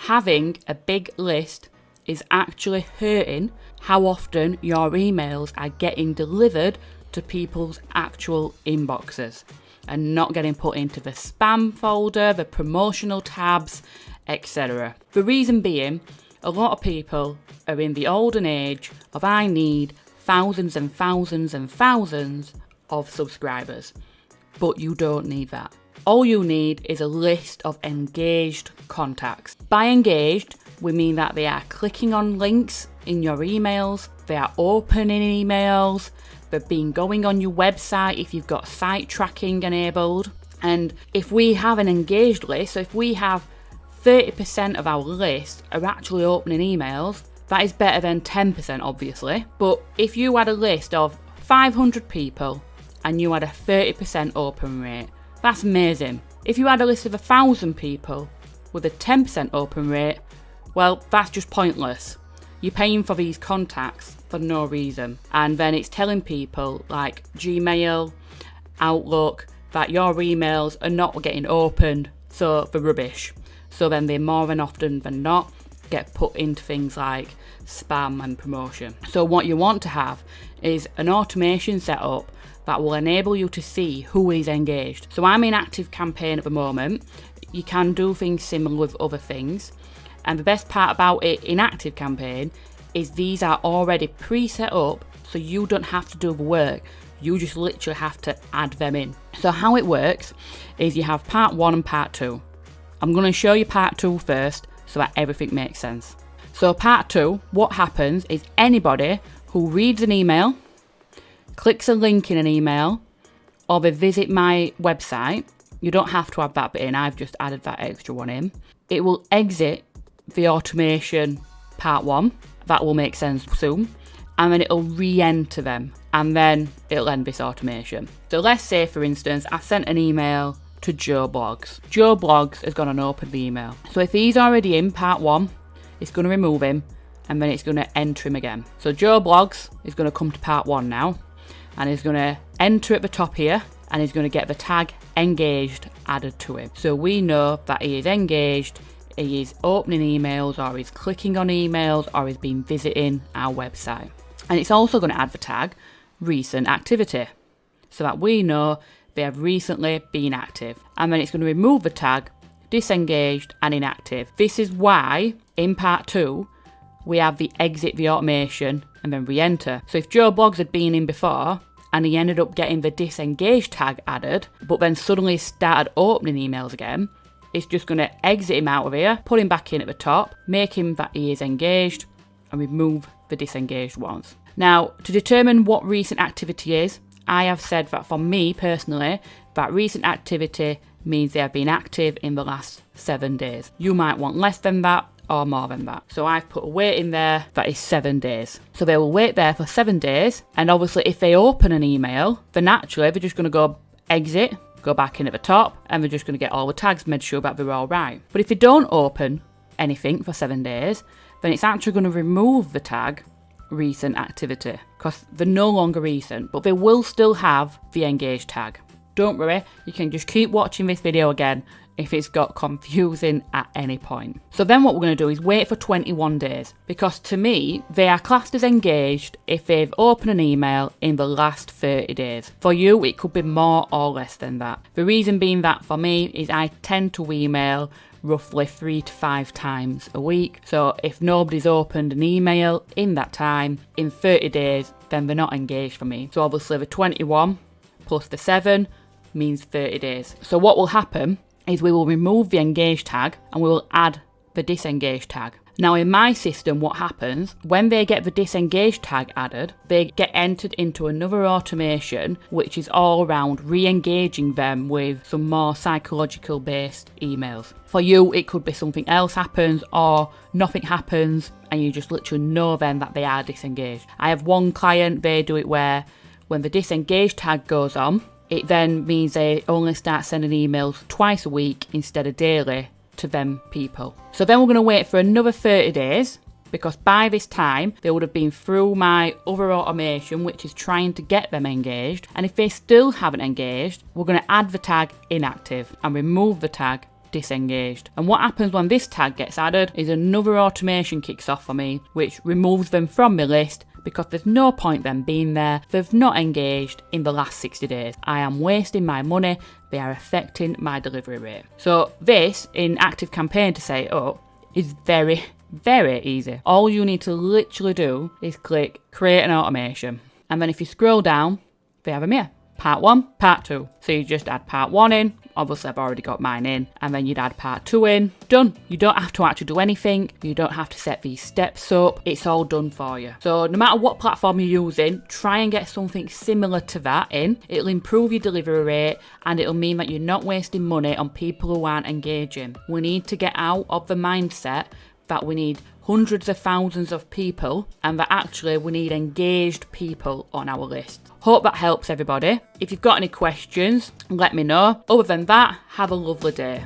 having a big list is actually hurting how often your emails are getting delivered to people's actual inboxes and not getting put into the spam folder, the promotional tabs, etc. The reason being, a lot of people are in the olden age of I need thousands and thousands and thousands of subscribers, but you don't need that. All you need is a list of engaged contacts. By engaged, we mean that they are clicking on links in your emails, they are opening emails, they've been going on your website if you've got site tracking enabled. And if we have an engaged list, so if we have 30% of our list are actually opening emails, that is better than 10% obviously. But if you had a list of 500 people and you had a 30% open rate, that's amazing. If you had a list of 1,000 people with a 10% open rate, well, that's just pointless. You're paying for these contacts for no reason. And then it's telling people like Gmail, Outlook, that your emails are not getting opened, so they're rubbish. So then they more than often than not get put into things like spam and promotion. So what you want to have is an automation set up that will enable you to see who is engaged. So I'm in ActiveCampaign at the moment. You can do things similar with other things. And the best part about it in ActiveCampaign is these are already pre-set up, so you don't have to do the work. You just literally have to add them in. So how it works is you have part 1 and part 2. I'm going to show you part 2 first so that everything makes sense. So part 2, what happens is anybody who reads an email, clicks a link in an email, or they visit my website, you don't have to add that bit in, I've just added that extra one in. It will exit the automation part 1, that will make sense soon, and then it'll re-enter them, and then it'll end this automation. So let's say for instance, I sent an email to Joe Blogs. Joe Blogs has gone and opened the email. So if he's already in part 1, it's going to remove him, and then it's going to enter him again. So Joe Blogs is going to come to part 1 now, and he's going to enter at the top here, and he's going to get the tag engaged added to him. So we know that he is engaged, he is opening emails, or he's clicking on emails, or he's been visiting our website. And it's also going to add the tag recent activity, so that we know they have recently been active. And then it's going to remove the tag disengaged and inactive. This is why in part 2 we have the exit the automation and then re-enter. So if Joe Blogs had been in before and he ended up getting the disengaged tag added, but then suddenly started opening emails again, it's just going to exit him out of here, put him back in at the top, make him that he is engaged, and remove the disengaged ones. Now, to determine what recent activity is, I have said that for me personally, that recent activity means they have been active in the last 7 days. You might want less than that or more than that. So I've put a wait in there that is 7 days. So they will wait there for 7 days. And obviously if they open an email, then naturally they're just going to go exit, go back in at the top, and they're just going to get all the tags made sure that they're all right. But if they don't open anything for 7 days, then it's actually going to remove the tag recent activity because they're no longer recent, but they will still have the engaged tag. Don't worry, you can just keep watching this video again if it's got confusing at any point. So then what we're going to do is wait for 21 days, because to me they are classed as engaged if they've opened an email in the last 30 days. For you it could be more or less than that. The reason being that for me is I tend to email roughly 3 to 5 times a week. So if nobody's opened an email in that time, in 30 days, then they're not engaged for me. So obviously the 21 plus the 7 means 30 days. So what will happen is we will remove the engaged tag and we will add the disengaged tag. Now in my system, what happens, when they get the disengaged tag added, they get entered into another automation, which is all around re-engaging them with some more psychological based emails. For you, it could be something else happens or nothing happens and you just literally know then that they are disengaged. I have one client, they do it where when the disengaged tag goes on, it then means they only start sending emails twice a week instead of daily to them people. So then we're going to wait for another 30 days, because by this time they would have been through my other automation, which is trying to get them engaged. And if they still haven't engaged, we're going to add the tag inactive and remove the tag disengaged. And what happens when this tag gets added is another automation kicks off for me, which removes them from my list because there's no point them being there. They've not engaged in the last 60 days. I am wasting my money. They are affecting my delivery rate. So this in ActiveCampaign to set up is very, very easy. All you need to literally do is click create an automation. And then if you scroll down, they have them here. Part 1, Part 2. So you just add Part 1 in. Obviously, I've already got mine in. And then you'd add Part 2 in. Done. You don't have to actually do anything. You don't have to set these steps up. It's all done for you. So no matter what platform you're using, try and get something similar to that in. It'll improve your delivery rate and it'll mean that you're not wasting money on people who aren't engaging. We need to get out of the mindset that we need hundreds of thousands of people and that actually we need engaged people on our list. Hope that helps everybody. If you've got any questions, let me know. Other than that, have a lovely day.